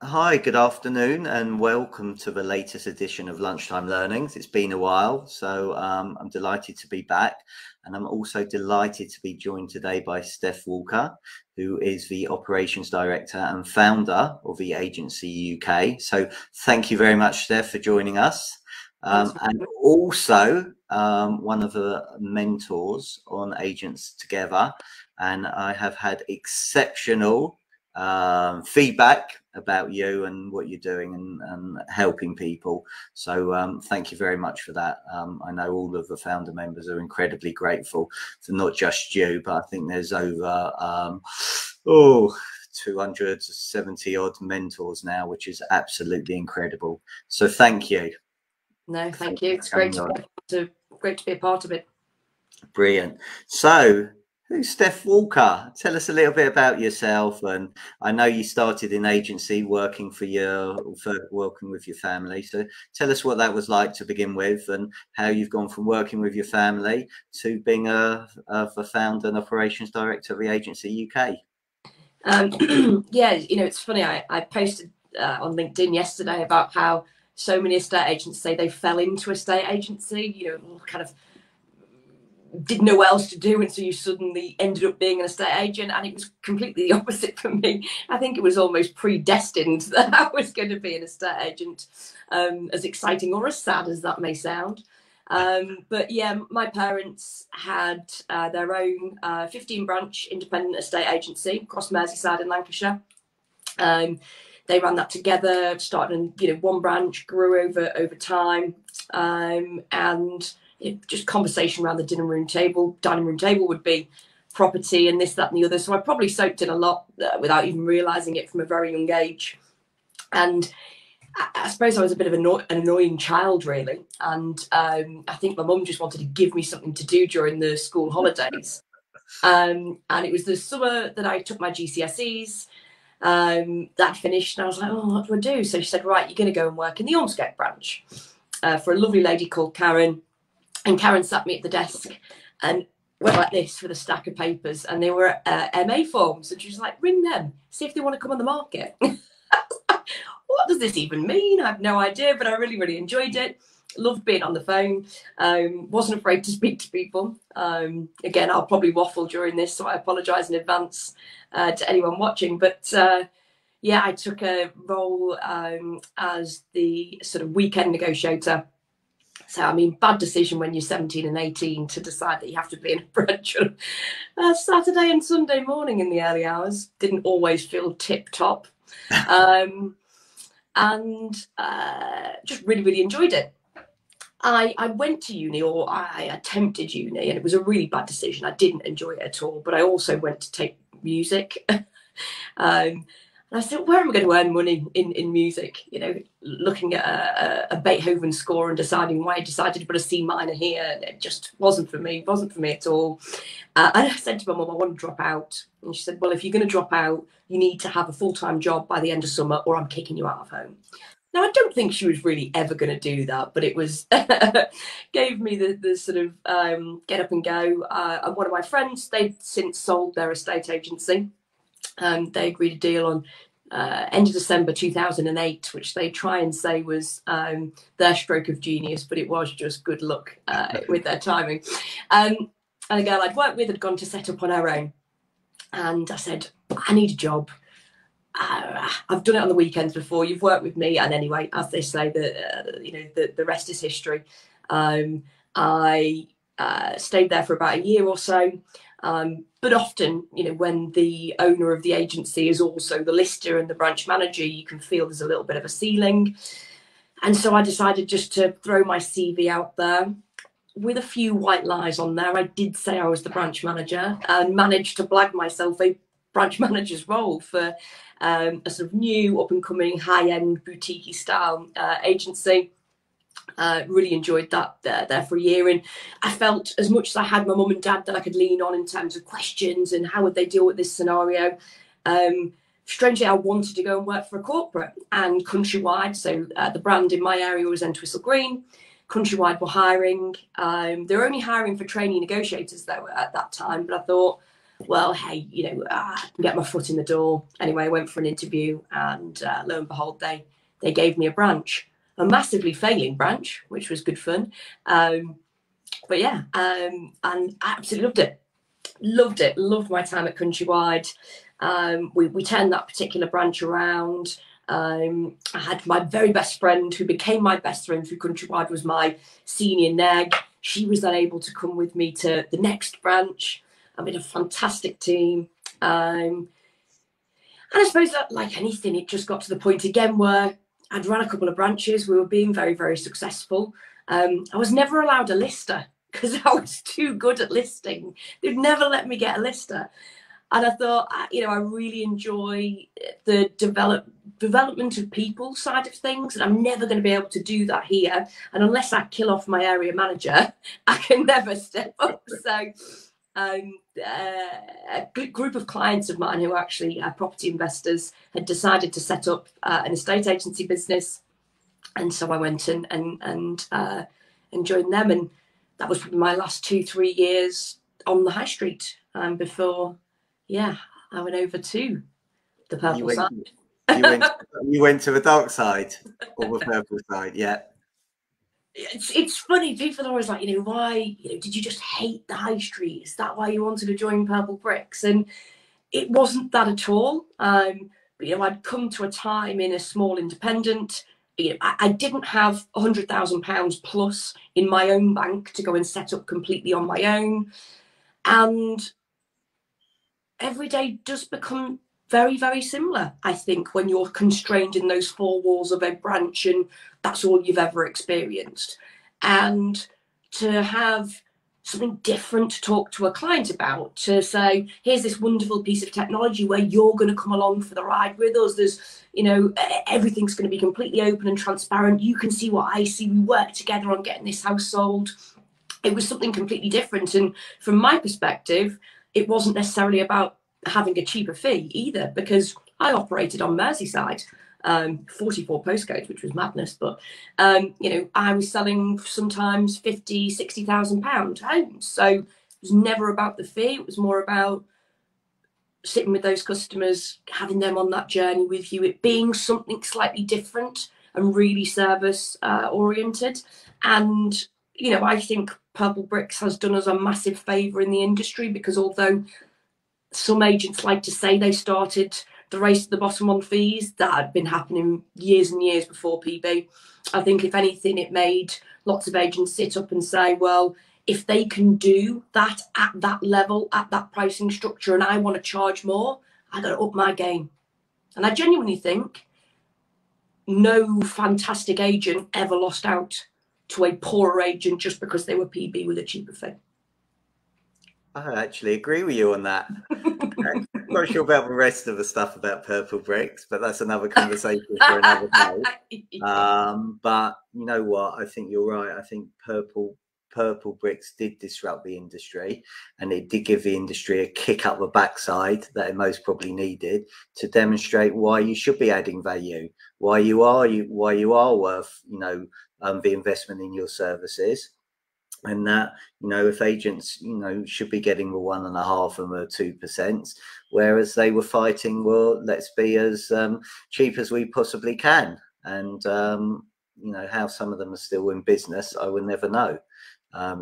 Hi, good afternoon, and welcome to the latest edition of Lunchtime Learnings. It's been a while, so I'm delighted to be back, and I'm also delighted to be joined today by Steph Walker, who is the Operations Director and founder of the agency UK. So thank you very much, Steph, for joining us. And also one of the mentors on Agents Together, and I have had exceptional feedback about you and what you're doing and helping people. So thank you very much for that. I know all of the founder members are incredibly grateful for not just you, but I think there's over 270 odd mentors now, which is absolutely incredible. So thank you. No, thank you. It's great to be a part of it. Brilliant. So who's Steph Walker? Tell us a little bit about yourself. And I know you started in agency working with your family. So tell us what that was like to begin with, and how you've gone from working with your family to being the founder and operations director of the agency UK. Yeah, it's funny. I posted on LinkedIn yesterday about how so many estate agents say they fell into estate agency, kind of didn't know what else to do, and so you suddenly ended up being an estate agent. And it was completely the opposite for me. I think it was almost predestined that I was going to be an estate agent, as exciting or as sad as that may sound. But yeah, my parents had their own 15-branch independent estate agency across Merseyside in Lancashire. They ran that together, started in one branch, grew over time, and just conversation around the dining room table would be property and this, that, and the other. So I probably soaked in a lot without even realising it from a very young age. And I suppose I was a bit of an annoying child, really. And I think my mum just wanted to give me something to do during the school holidays. And it was the summer that I took my GCSEs. That finished, and I was like, oh, what do I do? So she said, right, you're going to go and work in the Ormskirk branch for a lovely lady called Karen. And Karen sat me at the desk and went like this with a stack of papers, and they were MA forms. And she was like, ring them, see if they want to come on the market. What does this even mean? I have no idea, but I really, really enjoyed it. Loved being on the phone. Wasn't afraid to speak to people. Again, I'll probably waffle during this, so I apologise in advance to anyone watching. But yeah, I took a role as the sort of weekend negotiator. So, I mean, bad decision when you're 17 and 18 to decide that you have to be in a branch on Saturday and Sunday morning in the early hours. Didn't always feel tip top. And just really, really enjoyed it. I went to uni, or I attempted uni, and it was a really bad decision. I didn't enjoy it at all, but I also went to take music. And I thought, where am I going to earn money in music? Looking at a Beethoven score and deciding why I decided to put a C minor here. It just wasn't for me. It wasn't for me at all. And I said to my mum, I want to drop out. And she said, well, if you're going to drop out, you need to have a full-time job by the end of summer, or I'm kicking you out of home. Now, I don't think she was really ever going to do that, but it was gave me the sort of get up and go. And one of my friends, they'd since sold their estate agency. They agreed a deal on end of December 2008, which they try and say was their stroke of genius, but it was just good luck with their timing. And a girl I'd worked with had gone to set up on her own. And I said, I need a job. I've done it on the weekends before. You've worked with me. And anyway, as they say, the rest is history. I stayed there for about a year or so. But often, when the owner of the agency is also the lister and the branch manager, you can feel there's a little bit of a ceiling. And so I decided just to throw my CV out there with a few white lies on there. I did say I was the branch manager and managed to blag myself a branch manager's role for a sort of new, up-and-coming, high-end, boutique-y style agency. Really enjoyed that there for a year, and I felt as much as I had my mum and dad that I could lean on in terms of questions and how would they deal with this scenario. Strangely, I wanted to go and work for a corporate, and Countrywide, so the brand in my area was Entwistle Green. Countrywide were hiring. They were only hiring for trainee negotiators though at that time, but I thought well, hey, you know, I can get my foot in the door. Anyway, I went for an interview, and lo and behold, they gave me a branch, a massively failing branch, which was good fun. But yeah, and I absolutely loved it. Loved it. Loved my time at Countrywide. We turned that particular branch around. I had my very best friend, who became my best friend through Countrywide, was my senior neg. She was then able to come with me to the next branch. I made a fantastic team. And I suppose that, like anything, it just got to the point again where I'd run a couple of branches. We were being very, very successful. I was never allowed a lister because I was too good at listing. They'd never let me get a lister. And I thought, you know, I really enjoy the development of people side of things, and I'm never going to be able to do that here. And unless I kill off my area manager, I can never step up. So a group of clients of mine who are actually property investors had decided to set up an estate agency business. And so I went and joined them. And that was probably my last 2-3 years on the high street before, yeah, I went over to the purple side. You went to the dark side or the purple side, yeah. It's funny, people are always like, you know, why, you know, did you just hate the high street? Is that why you wanted to join Purplebricks? And it wasn't that at all. But, you know, I'd come to a time in a small independent. You know, I didn't have £100,000 plus in my own bank to go and set up completely on my own. And every day does become very, very similar, I think, when you're constrained in those four walls of a branch and that's all you've ever experienced. And to have something different to talk to a client about, to say, here's this wonderful piece of technology where you're going to come along for the ride with us. There's, you know, everything's going to be completely open and transparent. You can see what I see. We work together on getting this house sold. It was something completely different. And from my perspective, it wasn't necessarily about having a cheaper fee either, because I operated on Merseyside, 44 postcodes, which was madness. But, you know, I was selling sometimes 50, 60,000 pound homes. So it was never about the fee. It was more about sitting with those customers, having them on that journey with you, it being something slightly different and really service oriented. And, you know, I think Purplebricks has done us a massive favour in the industry, because although some agents like to say they started the race to the bottom on fees, that had been happening years and years before PB. I think if anything, it made lots of agents sit up and say, well, if they can do that at that level, at that pricing structure, and I want to charge more, I got to up my game. And I genuinely think no fantastic agent ever lost out to a poorer agent just because they were PB with a cheaper fee. I actually agree with you on that. I'm not sure about the rest of the stuff about Purplebricks, but that's another conversation for another day. But you know what? I think you're right. I think Purplebricks did disrupt the industry, and it did give the industry a kick up the backside that it most probably needed to demonstrate why you should be adding value, why you are worth, you know, the investment in your services. And that, you know, if agents, you know, should be getting the 1.5% and the 2%, whereas they were fighting, well, let's be as cheap as we possibly can. And, you know, how some of them are still in business, I will never know.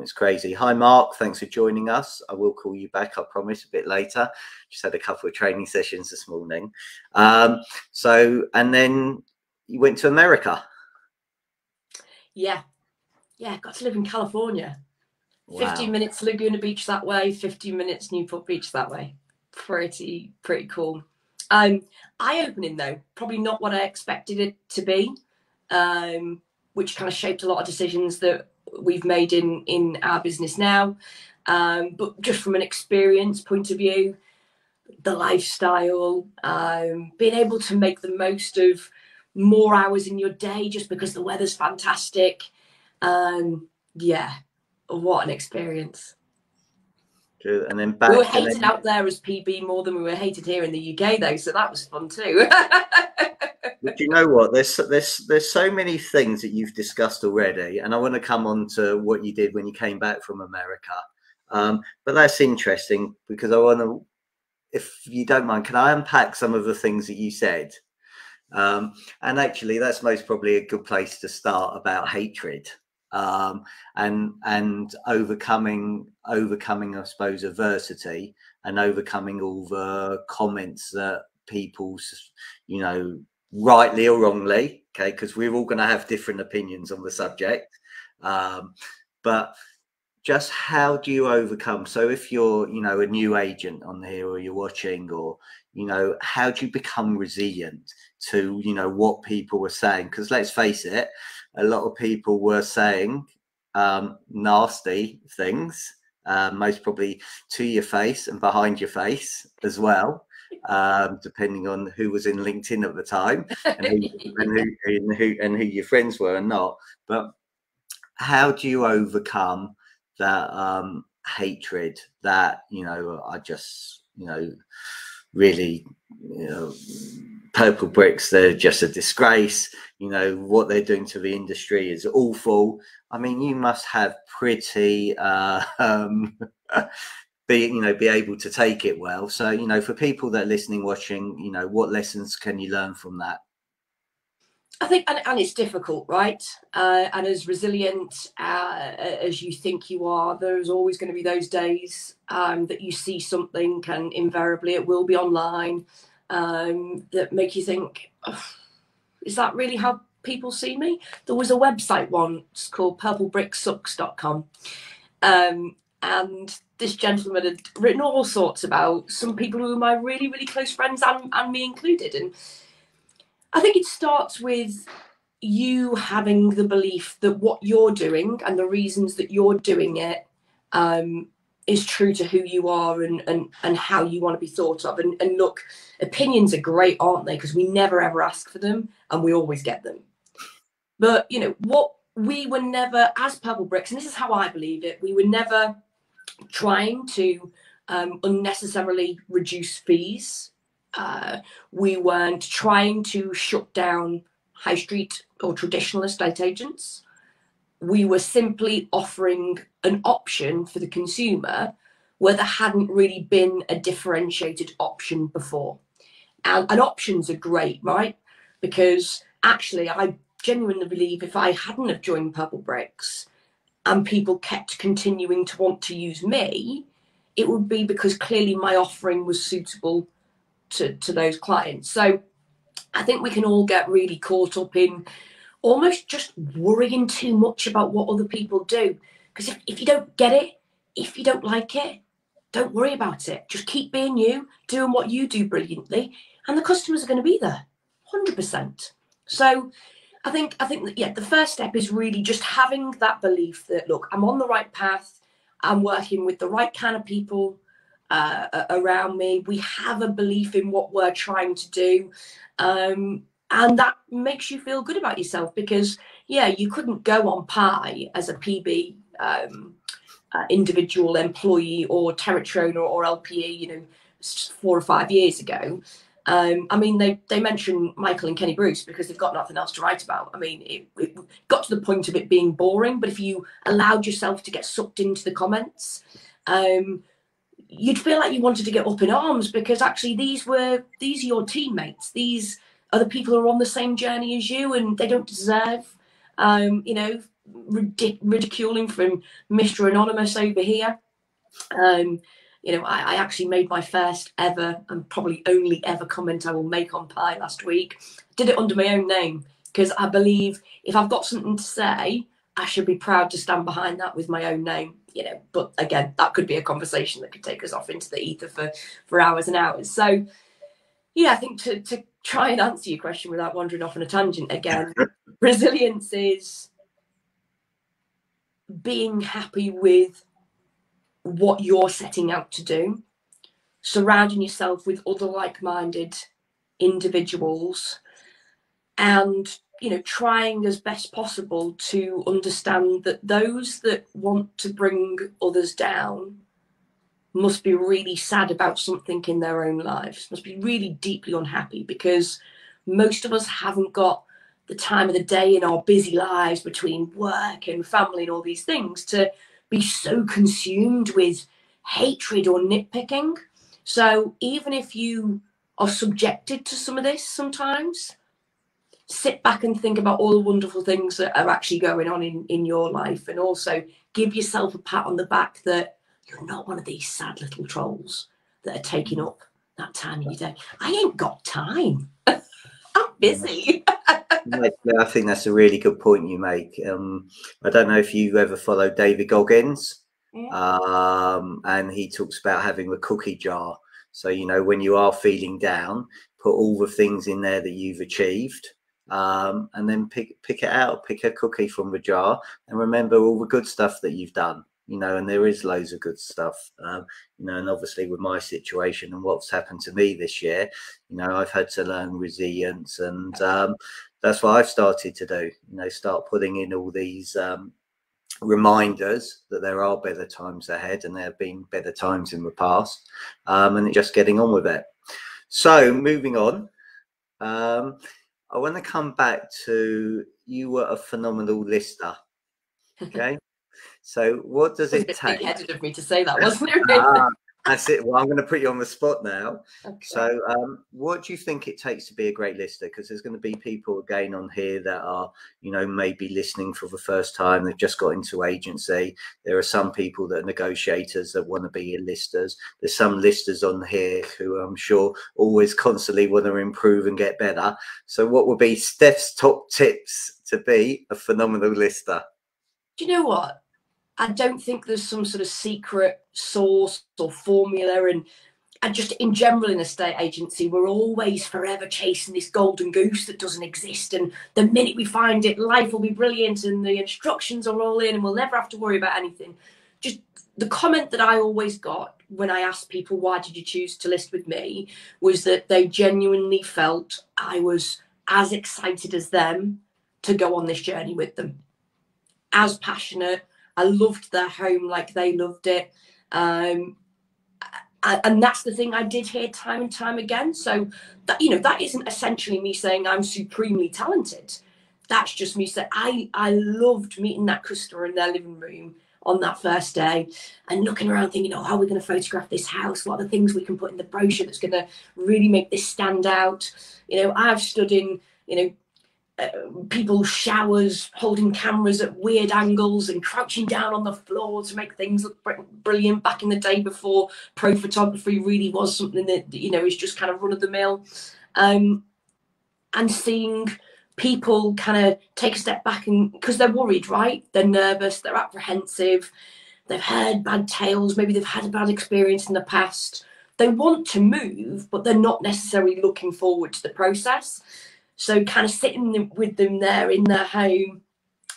It's crazy. Hi, Mark. Thanks for joining us. I will call you back, I promise, a bit later. Just had a couple of training sessions this morning. So, and then you went to America. Yeah, got to live in California. Wow. 15 minutes Laguna Beach that way, 15 minutes Newport Beach that way. Pretty cool. Eye-opening though, probably not what I expected it to be, which kind of shaped a lot of decisions that we've made in our business now. But just from an experience point of view, the lifestyle, being able to make the most of more hours in your day just because the weather's fantastic. Yeah, what an experience. Good. And then back, we were hated out there as PB more than we were hated here in the UK though, so that was fun too. But you know what, there's so many things that you've discussed already, and I want to come on to what you did when you came back from America. But that's interesting because I want to, if you don't mind, can I unpack some of the things that you said? And actually, that's most probably a good place to start about hatred, and overcoming, I suppose, adversity, and overcoming all the comments that people, you know, rightly or wrongly, okay, because we're all going to have different opinions on the subject, but just how do you overcome? So if you're, you know, a new agent on here, or you're watching, or, you know, how do you become resilient to, you know, what people were saying? Because let's face it, a lot of people were saying nasty things, most probably to your face and behind your face as well, depending on who was in LinkedIn at the time, and who your friends were and not. But how do you overcome that hatred that, you know, I just, you know, really, you know, Purplebricks, they're just a disgrace, you know, what they're doing to the industry is awful. I mean, you must have pretty be able to take it well. So, you know, for people that are listening, watching, you know, what lessons can you learn from that? I think, and it's difficult, right? And as resilient as you think you are, there's always going to be those days that you see something, and invariably it will be online, that make you think, oh, is that really how people see me? There was a website once called purplebricksucks.com, and this gentleman had written all sorts about some people who were my really, really close friends, and me included. And I think it starts with you having the belief that what you're doing and the reasons that you're doing it is true to who you are, and how you want to be thought of. And look, opinions are great, aren't they? Because we never ever ask for them, and we always get them. But, you know, what we were never, as Purplebricks, and this is how I believe it, we were never trying to unnecessarily reduce fees. We weren't trying to shut down high street or traditional estate agents. We were simply offering an option for the consumer where there hadn't really been a differentiated option before. And options are great, right? Because actually, I genuinely believe if I hadn't have joined Purplebricks and people kept continuing to want to use me, it would be because clearly my offering was suitable to those clients. So I think we can all get really caught up in almost just worrying too much about what other people do. Because if you don't get it, if you don't like it, don't worry about it. Just keep being you, doing what you do brilliantly, and the customers are going to be there, 100%. So I think that, yeah, the first step is really just having that belief that, look, I'm on the right path. I'm working with the right kind of people around me. We have a belief in what we're trying to do. And that makes you feel good about yourself, because, yeah, you couldn't go on Pi as a PB individual employee or territory owner or LPE, you know, 4 or 5 years ago. I mean, they mention Michael and Kenny Bruce because they've got nothing else to write about. I mean, it got to the point of it being boring, but if you allowed yourself to get sucked into the comments, you'd feel like you wanted to get up in arms, because actually these are your teammates. These are the people who are on the same journey as you, and they don't deserve, you know, ridiculing from Mr. Anonymous over here. You know, I actually made my first ever and probably only ever comment I will make on Pi last week. Did it under my own name, because I believe if I've got something to say, I should be proud to stand behind that with my own name, you know. But again, that could be a conversation that could take us off into the ether for hours and hours. So, yeah, I think to try and answer your question without wandering off on a tangent again, resilience is being happy with what you're setting out to do, surrounding yourself with other like-minded individuals, and, you know, trying as best possible to understand that those that want to bring others down must be really sad about something in their own lives, must be really deeply unhappy, because most of us haven't got the time of the day in our busy lives between work and family and all these things to be so consumed with hatred or nitpicking. So even if you are subjected to some of this sometimes, sit back and think about all the wonderful things that are actually going on in your life, and also give yourself a pat on the back that you're not one of these sad little trolls that are taking up that time in your day. I ain't got time. I'm busy. Yeah, I think that's a really good point you make. I don't know if you ever follow David Goggins, and he talks about having a cookie jar. So, you know, when you are feeling down, put all the things in there that you've achieved, and then pick it out, pick a cookie from the jar, and remember all the good stuff that you've done. You know, and there is loads of good stuff, you know, and obviously with my situation and what's happened to me this year, you know, I've had to learn resilience, and that's what I've started to do, you know, start putting in all these reminders that there are better times ahead, and there have been better times in the past, and just getting on with it. So moving on, I want to come back to, you were a phenomenal lister. Okay. So what does it take? Big-headed of me to say that, wasn't it? That's it. Well, I'm going to put you on the spot now. Okay. So what do you think it takes to be a great lister? Because there's going to be people again on here that are, you know, maybe listening for the first time. They've just got into agency. There are some people that are negotiators that want to be listers. There's some listers on here who I'm sure always constantly want to improve and get better. So what would be Steph's top tips to be a phenomenal lister? Do you know what? I don't think there's some sort of secret sauce or formula, and just in general in a estate agency, we're always forever chasing this golden goose that doesn't exist, and the minute we find it, life will be brilliant and the instructions are all in and we'll never have to worry about anything. Just the comment that I always got when I asked people, why did you choose to list with me, was that they genuinely felt I was as excited as them to go on this journey with them, as passionate. I loved their home like they loved it. And that's the thing I did hear time and time again. So that, you know, that isn't essentially me saying I'm supremely talented. That's just me saying I loved meeting that customer in their living room on that first day and looking around thinking, oh, how are we going to photograph this house? What are the things we can put in the brochure that's going to really make this stand out? You know, I've stood in, you know, people's showers, holding cameras at weird angles and crouching down on the floor to make things look brilliant back in the day before pro photography really was something that, you know, is just kind of run of the mill. And seeing people kind of take a step back, and because they're worried, right? They're nervous, they're apprehensive, they've heard bad tales, maybe they've had a bad experience in the past. They want to move, but they're not necessarily looking forward to the process. So kind of sitting with them there in their home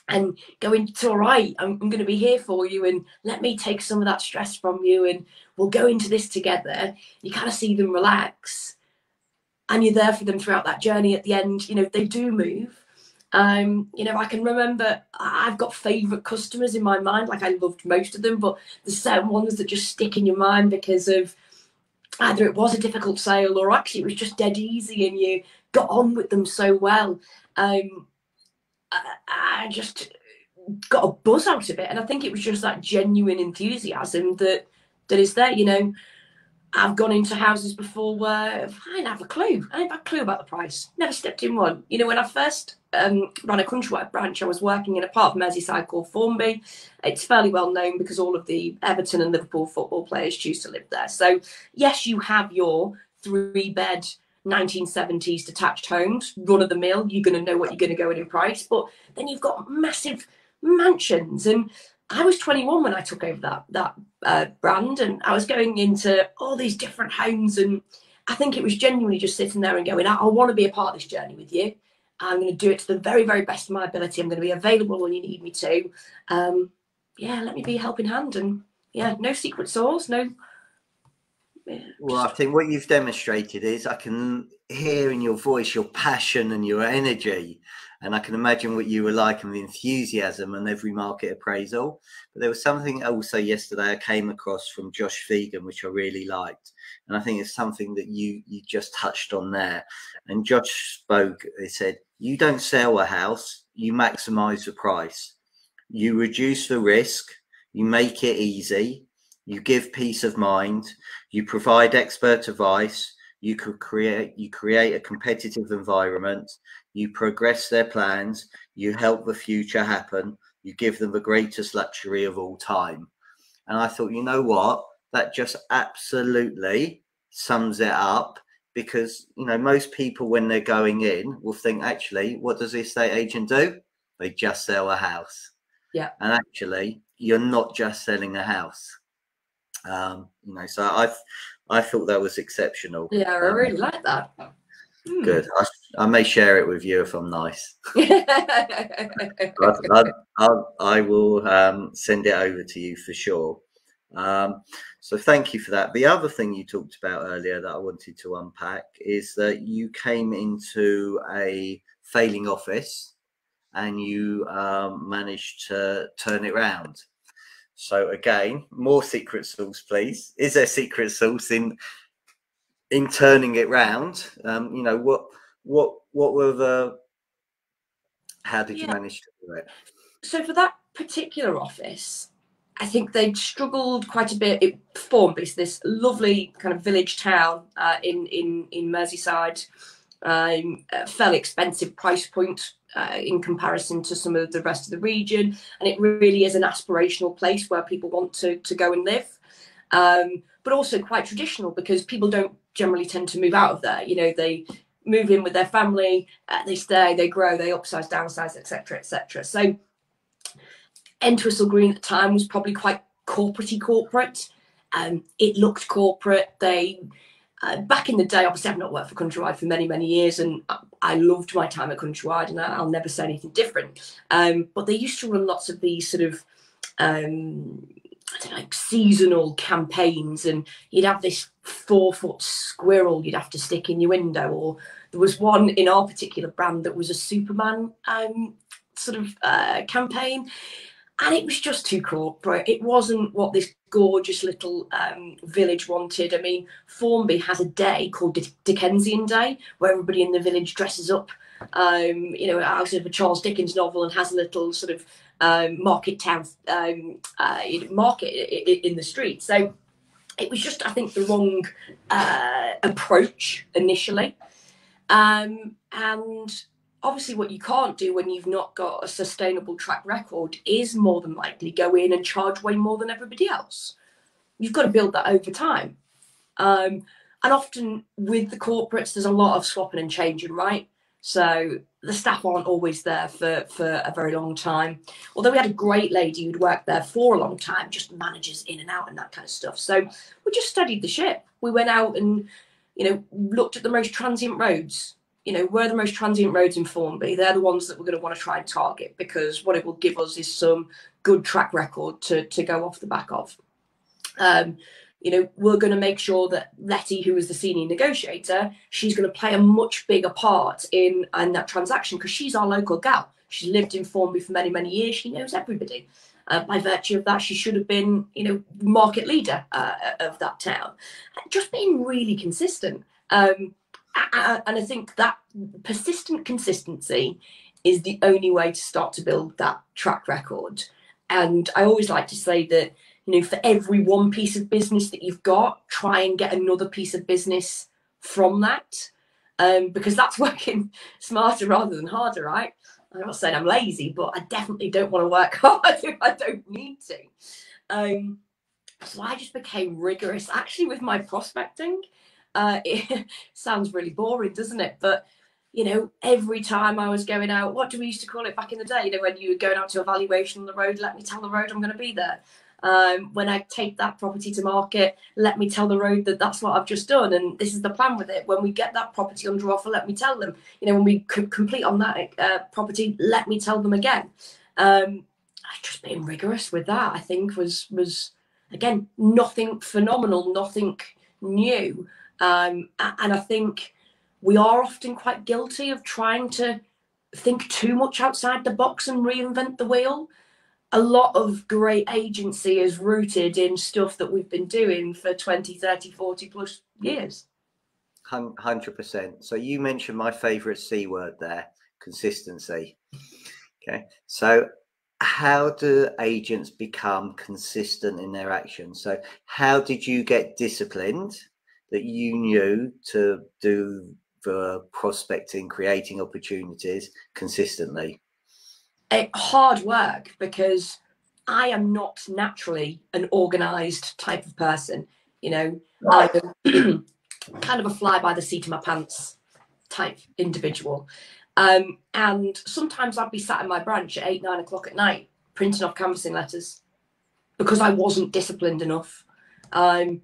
and going, it's all right, I'm going to be here for you, and let me take some of that stress from you, and we'll go into this together. You kind of see them relax, and you're there for them throughout that journey. At the end, you know, they do move. You know, I can remember I've got favourite customers in my mind, like I loved most of them, but there's certain ones that just stick in your mind because of either it was a difficult sale or actually it was just dead easy and you got on with them so well. I just got a buzz out of it, and I think it was just that genuine enthusiasm that is there. You know, I've gone into houses before where I didn't have a clue. I didn't have a clue about the price. Never stepped in one. You know, when I first ran a Countrywide branch, I was working in a part of Merseyside called Formby. It's fairly well known because all of the Everton and Liverpool football players choose to live there. So yes, you have your 3-bed 1970s detached homes, run of the mill. You're going to know what you're going to go in price, but then you've got massive mansions. And I was 21 when I took over that brand, and I was going into all these different homes, and I think it was genuinely just sitting there and going, I want to be a part of this journey with you. I'm going to do it to the very, very best of my ability. I'm going to be available when you need me to. Yeah, let me be a helping hand. And yeah, no secret sauce, no. Yeah. Well, I think what you've demonstrated is, I can hear in your voice your passion and your energy, and I can imagine what you were like and the enthusiasm and every market appraisal. But there was something also yesterday I came across from Josh Vegan, which I really liked, and I think it's something that you just touched on there. And Josh spoke, he said, you don't sell a house, you maximize the price, you reduce the risk, you make it easy, you give peace of mind, you provide expert advice, you create a competitive environment, you progress their plans, you help the future happen, you give them the greatest luxury of all time. And I thought, you know what, that just absolutely sums it up, because, you know, most people when they're going in will think, actually, what does the estate agent do? They just sell a house. Yeah. And actually, you're not just selling a house. You know, so I thought that was exceptional. Yeah, I really like that. Good. I may share it with you if I'm nice. I will send it over to you for sure. So thank you for that. The other thing you talked about earlier that I wanted to unpack is that you came into a failing office and you managed to turn it around. So again, more secret sauce, please. Is there secret sauce in turning it round? You know, what were the, how did you manage to do it? So for that particular office, I think they'd struggled quite a bit. It Formby, this lovely kind of village town in Merseyside, a fairly expensive price point in comparison to some of the rest of the region, and it really is an aspirational place where people want to go and live, but also quite traditional, because people don't generally tend to move out of there. You know, they move in with their family, they stay, they grow, they upsize, downsize, etc., etc. So Entwistle Green at the time was probably quite corporate. It looked corporate. They back in the day, obviously I've not worked for Countrywide for many years, and I loved my time at Countrywide, and I'll never say anything different. But they used to run lots of these sort of I don't know, like seasonal campaigns, and you'd have this 4-foot squirrel you'd have to stick in your window, or there was one in our particular brand that was a Superman sort of campaign. And it was just too corporate. It wasn't what this gorgeous little village wanted. I mean, Formby has a day called Dickensian Day, where everybody in the village dresses up, you know, out of a Charles Dickens novel, and has a little sort of market town market in the street. So it was just, I think, the wrong approach initially. And obviously what you can't do when you've not got a sustainable track record is more than likely go in and charge way more than everybody else. You've got to build that over time. And often with the corporates, there's a lot of swapping and changing, right? So the staff aren't always there for a very long time. Although we had a great lady who'd worked there for a long time, just managers in and out and that kind of stuff. So we just studied the ship. We went out and, you know, looked at the most transient roads. You know, where are the most transient roads in Formby? They're the ones that we're going to want to try and target, because what it will give us is some good track record to go off the back of. You know, we're going to make sure that Letty, who is the senior negotiator, she's going to play a much bigger part in that transaction, because she's our local gal. She's lived in Formby for many years. She knows everybody. By virtue of that, she should have been, you know, market leader of that town. Just being really consistent. And I think that persistent consistency is the only way to start to build that track record. And I always like to say that, you know, for every one piece of business that you've got, try and get another piece of business from that, because that's working smarter rather than harder, right? I'm not saying I'm lazy, but I definitely don't want to work hard if I don't need to. So I just became rigorous, actually, with my prospecting. It sounds really boring, doesn't it? But, you know, every time I was going out, what do we used to call it back in the day? You know, when you were going out to evaluation on the road, let me tell the road I'm going to be there. When I take that property to market, let me tell the road that that's what I've just done, and this is the plan with it. When we get that property under offer, let me tell them. You know, when we complete on that property, let me tell them again. I've just been rigorous with that. I think was again, nothing phenomenal, nothing new. And I think we are often quite guilty of trying to think too much outside the box and reinvent the wheel. A lot of great agency is rooted in stuff that we've been doing for 20, 30, 40 plus years. 100%. So you mentioned my favorite C word there, consistency. Okay. So how do agents become consistent in their actions? So how did you get disciplined that you knew to do the prospecting, creating opportunities consistently? Hard work, because I am not naturally an organized type of person. You know, I'm kind of a fly by the seat of my pants type individual. And sometimes I'd be sat in my branch at 8, 9 o'clock at night printing off canvassing letters because I wasn't disciplined enough. I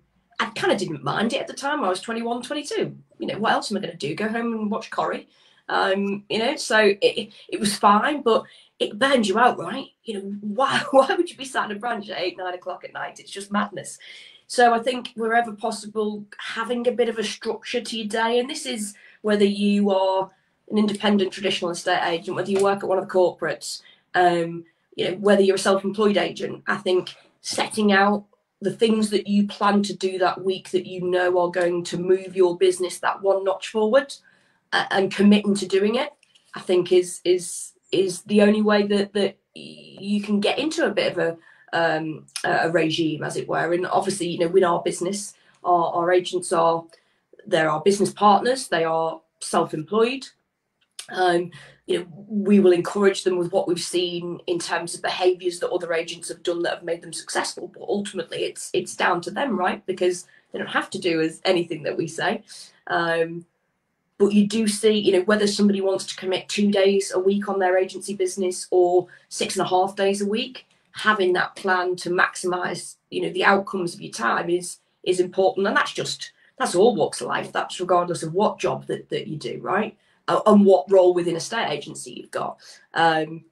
kind of didn't mind it at the time. I was 21, 22. You know, what else am I going to do? Go home and watch Corrie? You know, so it was fine, but it burns you out, right? You know, why would you be sat in a branch at 8, 9 o'clock at night? It's just madness. So I think wherever possible, having a bit of a structure to your day, and this is whether you are an independent traditional estate agent, whether you work at one of the corporates, you know, whether you're a self-employed agent, I think setting out the things that you plan to do that week that you know are going to move your business that one notch forward, and committing to doing it, I think is the only way that you can get into a bit of a regime, as it were. And obviously, you know, with our business, our agents they're our business partners, they are self-employed. You know, we will encourage them with what we've seen in terms of behaviours that other agents have done that have made them successful. But ultimately, it's down to them, right? Because they don't have to do as anything that we say. But you do see, you know, whether somebody wants to commit 2 days a week on their agency business or 6.5 days a week, having that plan to maximise, you know, the outcomes of your time is important. And that's all walks of life. That's regardless of what job that you do, right? And what role within a estate agency you've got. You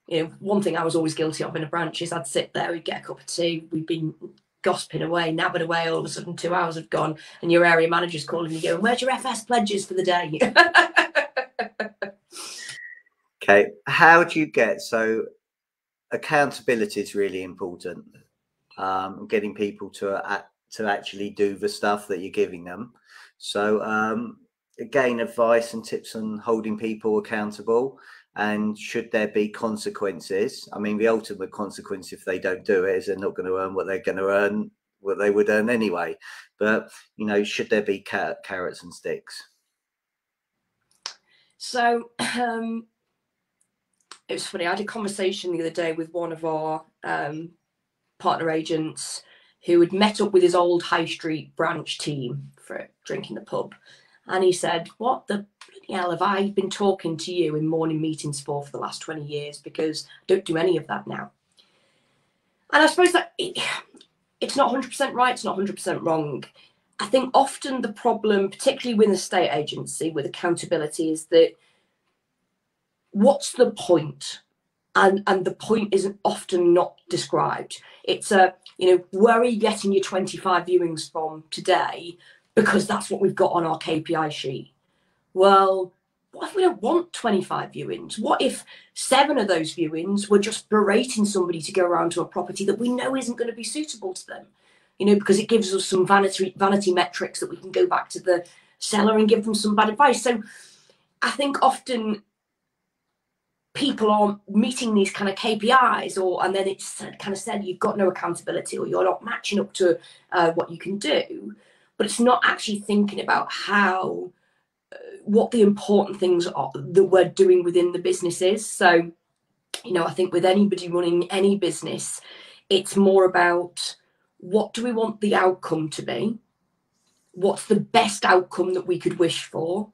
know, one thing I was always guilty of in a branch is I'd sit there, we'd get a cup of tea, we'd been gossiping away, nabbing away, all of a sudden 2 hours have gone and your area manager's calling you going, where's your FS pledges for the day? Okay, how do you get, so accountability is really important, getting people to actually do the stuff that you're giving them. So again, advice and tips on holding people accountable, and should there be consequences? I mean, the ultimate consequence if they don't do it is they're not going to earn what they're going to earn, what they would earn anyway. But, you know, should there be carrots and sticks? So it was funny. I had a conversation the other day with one of our partner agents who had met up with his old high street branch team for a drink in the pub. And he said, what the bloody hell have I been talking to you in morning meetings for the last 20 years? Because I don't do any of that now. And I suppose that it's not 100% right, it's not 100% wrong. I think often the problem, particularly with an estate agency, with accountability, is that what's the point? And the point isn't often not described. It's where are you getting your 25 viewings from today? Because that's what we've got on our KPI sheet. Well, what if we don't want 25 viewings? What if 7 of those viewings were just berating somebody to go around to a property that we know isn't going to be suitable to them? You know, because it gives us some vanity metrics that we can go back to the seller and give them some bad advice. So I think often people aren't meeting these kind of KPIs, and then it's kind of said you've got no accountability or you're not matching up to what you can do. But it's not actually thinking about what the important things are that we're doing within the business is. So, you know, I think with anybody running any business, it's more about what do we want the outcome to be? What's the best outcome that we could wish for?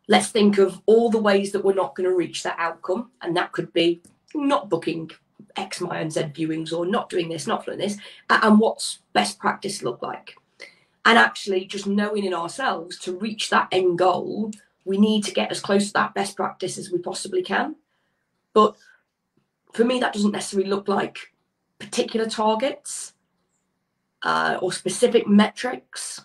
Let's think of all the ways that we're not going to reach that outcome. And that could be not booking X, Y, and Z viewings, or not doing this, not doing this. And what's best practice look like? And actually just knowing in ourselves to reach that end goal, we need to get as close to that best practice as we possibly can. But for me, that doesn't necessarily look like particular targets or specific metrics.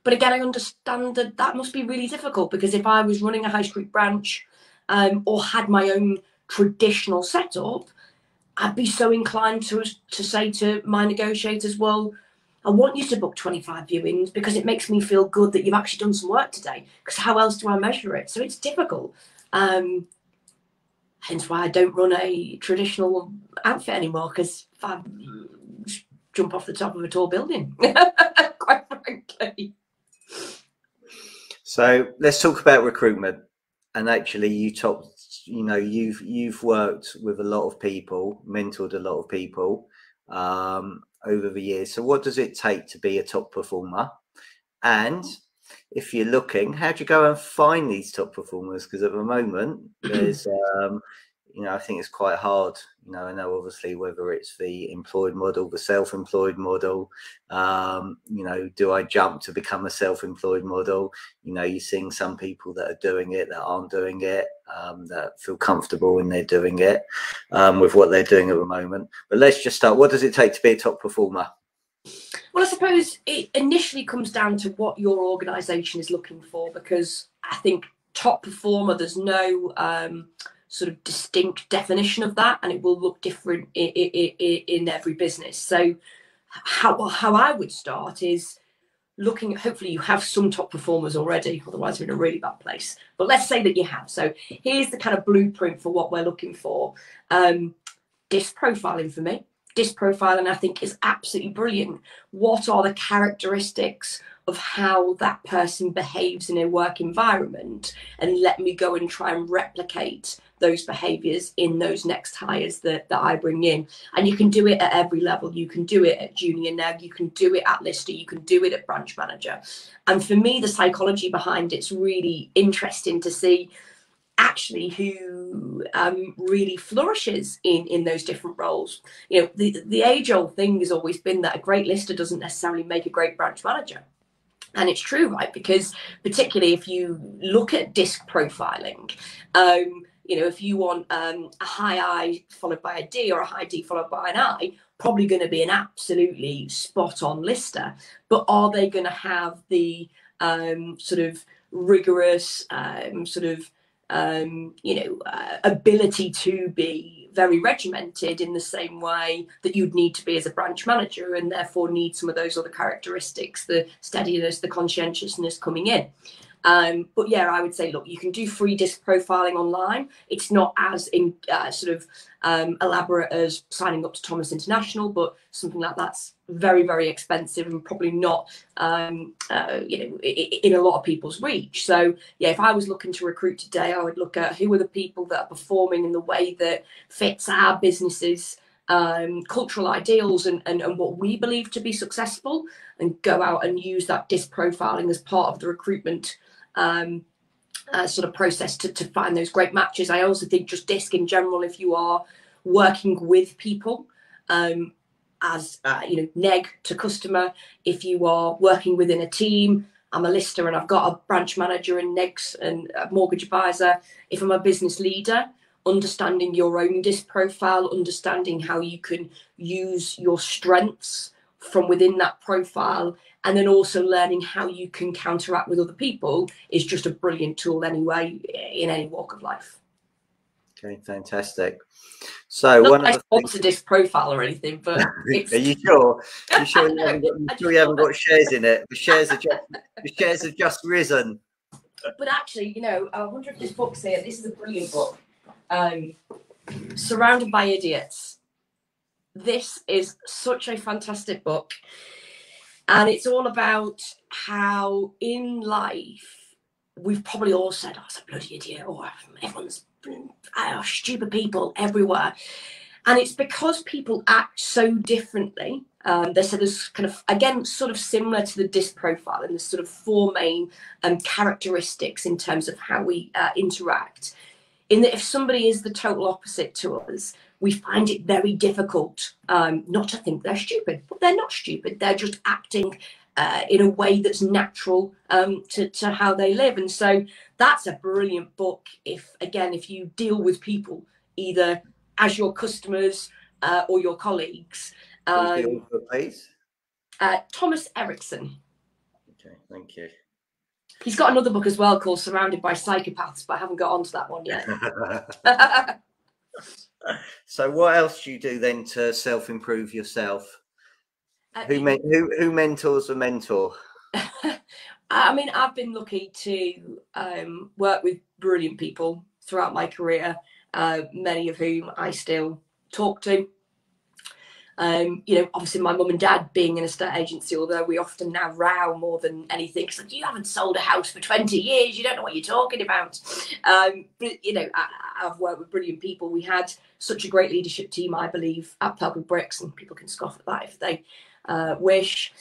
But again, I understand that must be really difficult, because if I was running a high street branch or had my own traditional setup, I'd be so inclined to say to my negotiators, well, I want you to book 25 viewings because it makes me feel good that you've actually done some work today, because how else do I measure it? So it's difficult. hence why I don't run a traditional outfit anymore, because if I jump off the top of a tall building, quite frankly. So let's talk about recruitment. And actually, you've worked with a lot of people, mentored a lot of people over the years. So what does it take to be a top performer? And if you're looking, how do you go and find these top performers? Because at the moment, there's, I think it's quite hard. I know obviously whether it's the employed model, the self-employed model, do I jump to become a self-employed model? You're seeing some people that are doing it, that aren't doing it, that feel comfortable when they're doing it with what they're doing at the moment. But let's just start. What does it take to be a top performer? Well, I suppose it initially comes down to what your organisation is looking for, because I think top performer, there's no sort of distinct definition of that, and it will look different in every business. So how I would start is looking at, hopefully you have some top performers already, otherwise you're in a really bad place. But let's say that you have. So here's the kind of blueprint for what we're looking for. Disc profiling for me. Disc profiling, I think, is absolutely brilliant. What are the characteristics of how that person behaves in a work environment? And let me go and try and replicate those behaviors in those next hires that I bring in. And you can do it at every level. You can do it at junior neg, you can do it at lister, you can do it at branch manager. And for me, the psychology behind it's really interesting to see actually who really flourishes in those different roles. The age-old thing has always been that a great lister doesn't necessarily make a great branch manager. And it's true, right? Because particularly if you look at disc profiling, if you want a high I followed by a D or a high D followed by an I, probably going to be an absolutely spot on lister. But are they going to have the sort of rigorous ability to be very regimented in the same way that you'd need to be as a branch manager, and therefore need some of those other characteristics, the steadiness, the conscientiousness coming in. But yeah, I would say, look, you can do free disc profiling online. It's not as elaborate as signing up to Thomas International, but something like that's very, very expensive and probably not, in a lot of people's reach. So yeah, if I was looking to recruit today, I would look at who are the people that are performing in the way that fits our businesses, cultural ideals and what we believe to be successful, and go out and use that disc profiling as part of the recruitment sort of process to find those great matches. I also think just disc in general, if you are working with people as neg to customer, if you are working within a team, I'm a lister and I've got a branch manager and negs and a mortgage advisor. If I'm a business leader, understanding your own disc profile, understanding how you can use your strengths from within that profile, and then also learning how you can counteract with other people is just a brilliant tool anyway in any walk of life. Okay, fantastic. So not one that of I sponsor disc profile or anything, but are you sure? You sure you haven't got shares in it? The shares have just risen. But actually, I wonder if this book's here. This is a brilliant book. Surrounded by Idiots. This is such a fantastic book, and it's all about how in life we've probably all said, "Oh, it's a bloody idiot," or "Everyone's stupid people everywhere," and it's because people act so differently. They said there's kind of, again, sort of similar to the disc profile, and there's sort of four main characteristics in terms of how we interact. In that if somebody is the total opposite to us, we find it very difficult not to think they're stupid. But they're not stupid. They're just acting in a way that's natural to how they live. And so that's a brilliant book if you deal with people either as your customers or your colleagues. Please. Thomas Erickson. Okay, thank you. He's got another book as well called Surrounded by Psychopaths, but I haven't got onto that one yet. So what else do you do then to self-improve yourself? Who mentors a mentor? I mean, I've been lucky to work with brilliant people throughout my career. many of whom I still talk to. Obviously my mum and dad being in a estate agency, although we often now row more than anything, it's like, you haven't sold a house for 20 years, you don't know what you're talking about. But I've worked with brilliant people. We had such a great leadership team, I believe, at Purplebricks, and people can scoff at that if they wish.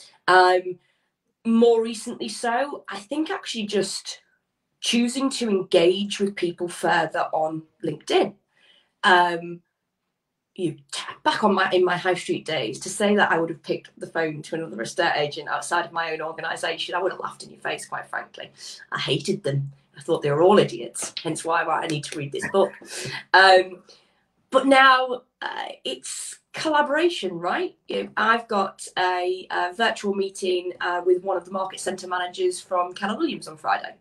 More recently, so I think actually just choosing to engage with people further on LinkedIn. Back in my high street days, to say that I would have picked up the phone to another estate agent outside of my own organisation, I would have laughed in your face, quite frankly. I hated them. I thought they were all idiots, hence why I need to read this book. But now it's collaboration, right? I've got a virtual meeting with one of the market centre managers from Keller Williams on Friday.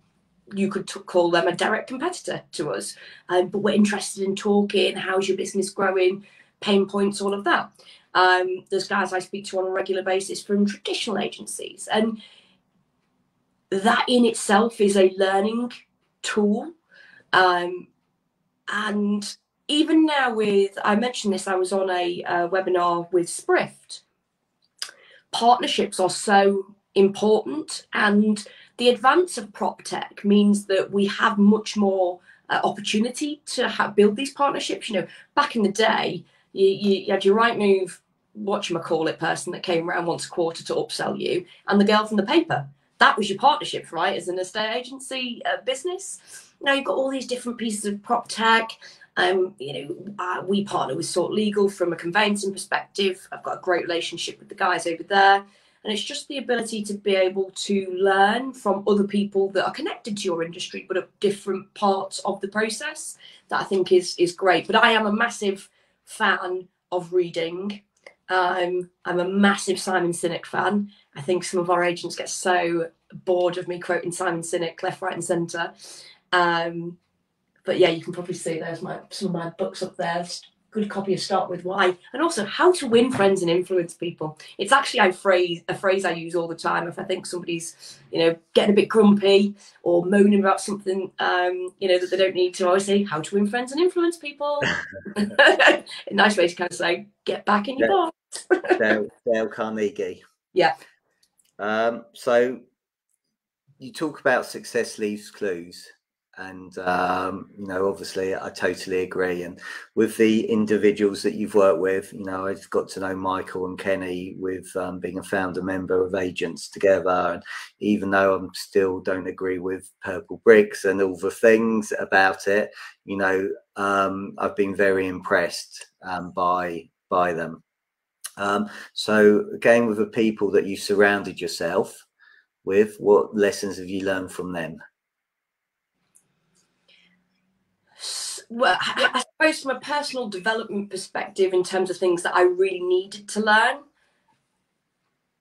You could call them a direct competitor to us, but we're interested in talking. How's your business growing? Pain points, all of that. There's guys I speak to on a regular basis from traditional agencies, and that in itself is a learning tool. And even now I mentioned this, I was on a webinar with Sprift. Partnerships are so important, and the advance of prop tech means that we have much more opportunity to build these partnerships. Back in the day, you had your Rightmove, whatchamacallit person that came around once a quarter to upsell you, and the girl from the paper. That was your partnership, right, as an estate agency business. Now you've got all these different pieces of prop tech. We partner with Sort Legal from a conveyancing perspective. I've got a great relationship with the guys over there. And it's just the ability to be able to learn from other people that are connected to your industry, but at different parts of the process, that I think is great. But I am a massive fan of reading. I'm a massive Simon Sinek fan. I think some of our agents get so bored of me quoting Simon Sinek left, right and centre. But yeah, you can probably see there's some of my books up there. Good copy of Start With Why, and also How to Win Friends and Influence People. It's actually a phrase I use all the time if I think somebody's getting a bit grumpy or moaning about something that they don't need to. I always say How to Win Friends and Influence People. A nice way to kind of say get back in your box. Dale Carnegie. Yeah. So you talk about success leaves clues. And, obviously I totally agree. And with the individuals that you've worked with, I've got to know Michael and Kenny with being a founder member of Agents Together. And even though I still don't agree with Purplebricks and all the things about it, I've been very impressed by them. So again, with the people that you surrounded yourself with, what lessons have you learned from them? Well, I suppose from a personal development perspective, in terms of things that I really needed to learn,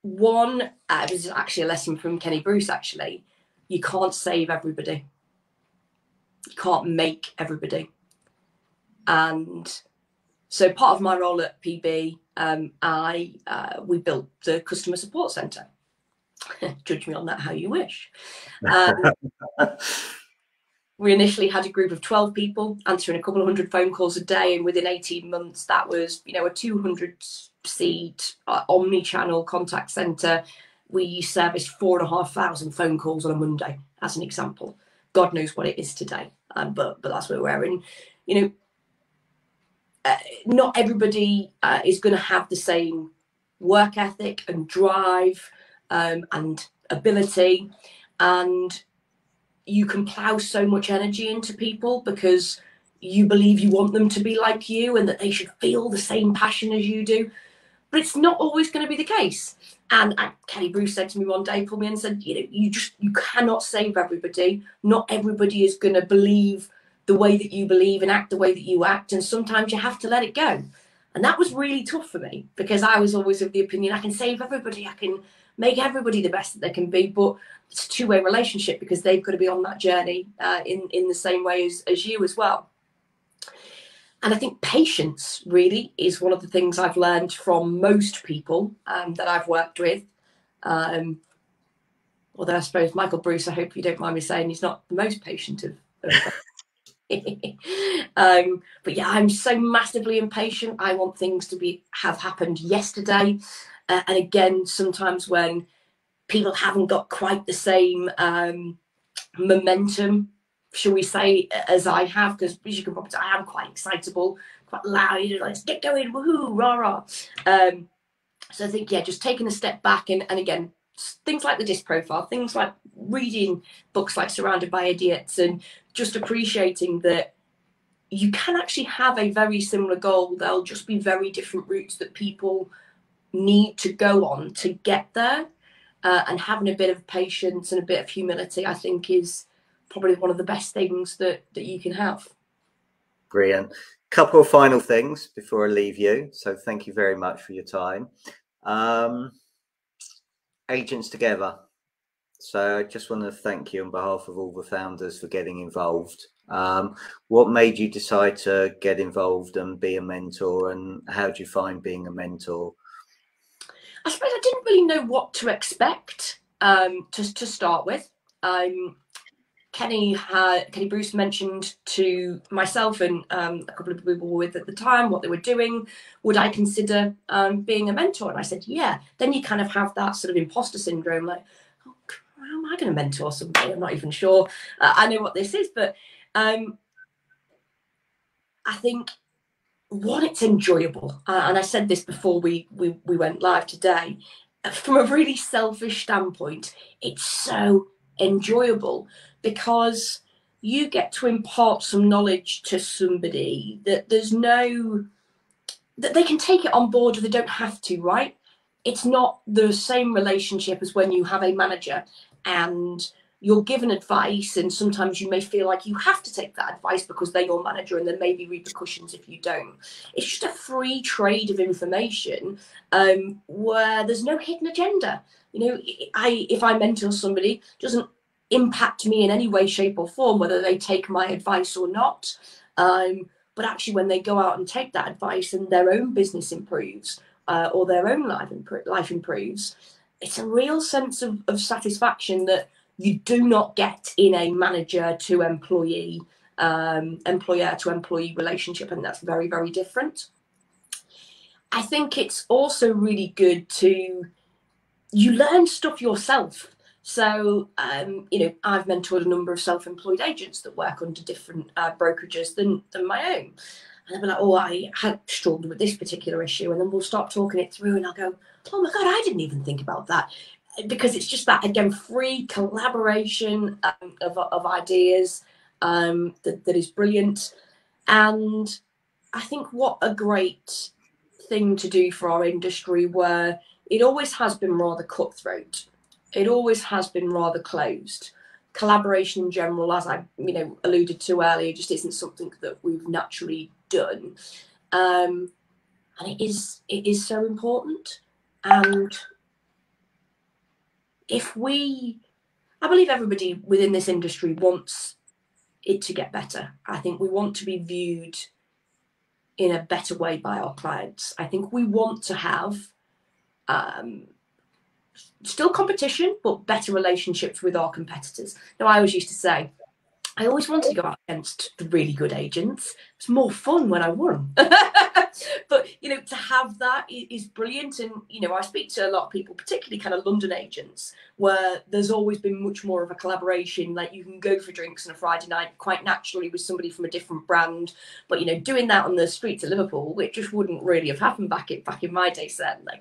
one, this is actually a lesson from Kenny Bruce, actually. You can't save everybody. You can't make everybody. And so part of my role at PB, we built the customer support centre. Judge me on that how you wish. We initially had a group of 12 people answering a couple of hundred phone calls a day, and within 18 months, that was, a 200-seat omni-channel contact centre. We serviced 4,500 phone calls on a Monday, as an example. God knows what it is today, but that's where we're in. Not everybody is going to have the same work ethic and drive and ability, and you can plow so much energy into people because you believe you want them to be like you and that they should feel the same passion as you do. But it's not always going to be the case. And Kenny Bruce said to me one day, pulled me in and said, you cannot save everybody. Not everybody is going to believe the way that you believe and act the way that you act. And sometimes you have to let it go. And that was really tough for me because I was always of the opinion I can save everybody. I can make everybody the best that they can be. But it's a two-way relationship because they've got to be on that journey in the same way as you as well. And I think patience really is one of the things I've learned from most people that I've worked with. Although I suppose Michael Bruce, I hope you don't mind me saying, he's not the most patient of But yeah, I'm so massively impatient. I want things to have happened yesterday. And again, sometimes when people haven't got quite the same momentum, shall we say, as I have, because as you can probably tell, I am quite excitable, quite loud, you know, let's get going, woohoo, rah rah. So I think, yeah, just taking a step back and again, things like the disc profile, things like reading books like Surrounded by Idiots, and just appreciating that you can actually have a very similar goal. There'll just be very different routes that people need to go on to get there. And having a bit of patience and a bit of humility, I think, is probably one of the best things that you can have. Brilliant. Couple of final things before I leave you. So thank you very much for your time. Agents Together. So I just want to thank you on behalf of all the founders for getting involved. What made you decide to get involved and be a mentor, and how do you find being a mentor? I suppose I didn't really know what to expect to start with. Kenny Bruce mentioned to myself and a couple of people we were with at the time what they were doing. Would I consider being a mentor? And I said, yeah. Then you kind of have that sort of imposter syndrome, like, oh, how am I going to mentor somebody? I'm not even sure I know what this is. But I think, one, it's enjoyable. And I said this before we went live today. From a really selfish standpoint, it's so enjoyable because you get to impart some knowledge to somebody that that they can take it on board or they don't have to, right? It's not the same relationship as when you have a manager and you're given advice, and sometimes you may feel like you have to take that advice because they're your manager and there may be repercussions if you don't. It's just a free trade of information where there's no hidden agenda. You know, if I mentor somebody, it doesn't impact me in any way, shape or form, whether they take my advice or not. But actually when they go out and take that advice and their own business improves or their own life improves, it's a real sense of satisfaction that you do not get in a manager to employee, employer to employee relationship, and that's very, very different. I think it's also really good you learn stuff yourself. So, you know, I've mentored a number of self-employed agents that work under different brokerages than my own. And they'll be like, oh, I had struggled with this particular issue. And then we'll start talking it through and I'll go, oh my God, I didn't even think about that. Because it's just that, again, free collaboration of ideas that is brilliant. And I think what a great thing to do for our industry, where it always has been rather cutthroat. It always has been rather closed. Collaboration in general, as I alluded to earlier, just isn't something that we've naturally done. And it is so important. And I believe everybody within this industry wants it to get better. I think we want to be viewed in a better way by our clients. I think we want to have still competition, but better relationships with our competitors. Now, I always used to say, I always wanted to go out against the really good agents. It's more fun when I won. But, to have that is brilliant. And, I speak to a lot of people, particularly kind of London agents, where there's always been much more of a collaboration. Like, you can go for drinks on a Friday night quite naturally with somebody from a different brand. But, doing that on the streets of Liverpool, it just wouldn't really have happened back in my day, certainly.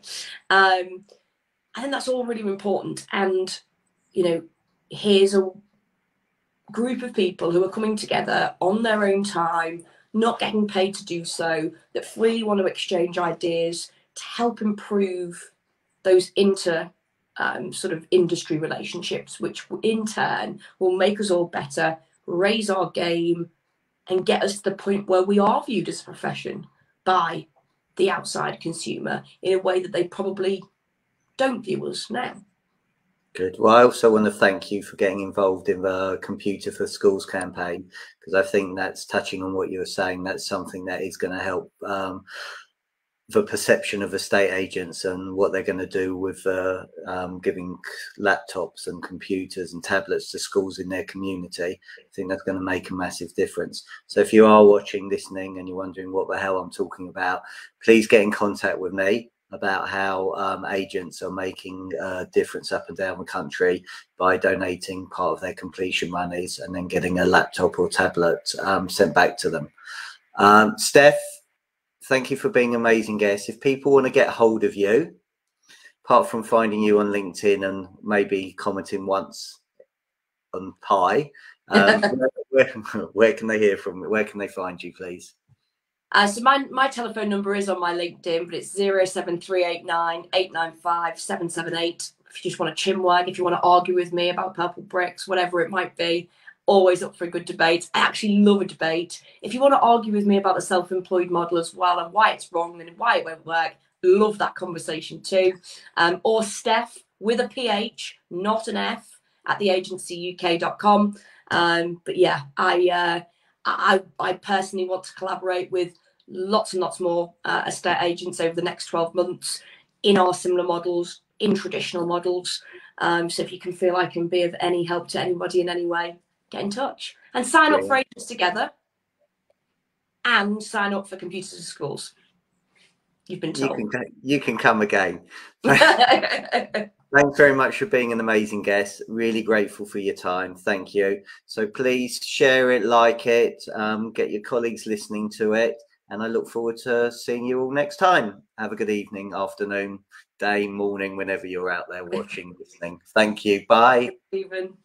I think that's all really important. And, here's a group of people who are coming together on their own time, not getting paid to do so, that freely want to exchange ideas to help improve those sort of industry relationships, which in turn will make us all better, raise our game, and get us to the point where we are viewed as a profession by the outside consumer in a way that they probably don't view us now. Good. Well, I also want to thank you for getting involved in the Computer for Schools campaign, because I think that's touching on what you were saying. That's something that is going to help the perception of estate agents and what they're going to do with giving laptops and computers and tablets to schools in their community. I think that's going to make a massive difference. So if you are watching, listening, and you're wondering what the hell I'm talking about, please get in contact with me about how agents are making a difference up and down the country by donating part of their completion monies and then getting a laptop or tablet sent back to them. Steph, thank you for being an amazing guest. If people want to get hold of you, apart from finding you on LinkedIn and maybe commenting once on Pi, where can they hear from? Where can they find you, please? So my telephone number is on my LinkedIn, but it's 07389 895 778. If you just want to chinwag, if you want to argue with me about Purplebricks, whatever it might be, always up for a good debate. I actually love a debate. If you want to argue with me about the self-employed model as well and why it's wrong and why it won't work, love that conversation too. Or Steph with a PH, not an F, at theagencyuk.com. But yeah, I personally want to collaborate with lots and lots more estate agents over the next 12 months in our similar models, in traditional models. So if you can feel I can be of any help to anybody in any way, get in touch and sign up for Agents Together and sign up for Computers to Schools. You've been told. You can come again. Thanks very much for being an amazing guest. Really grateful for your time. Thank you. So please share it, like it, get your colleagues listening to it. And I look forward to seeing you all next time. Have a good evening, afternoon, day, morning, whenever you're out there watching, listening. Thank you. Bye. Stephen.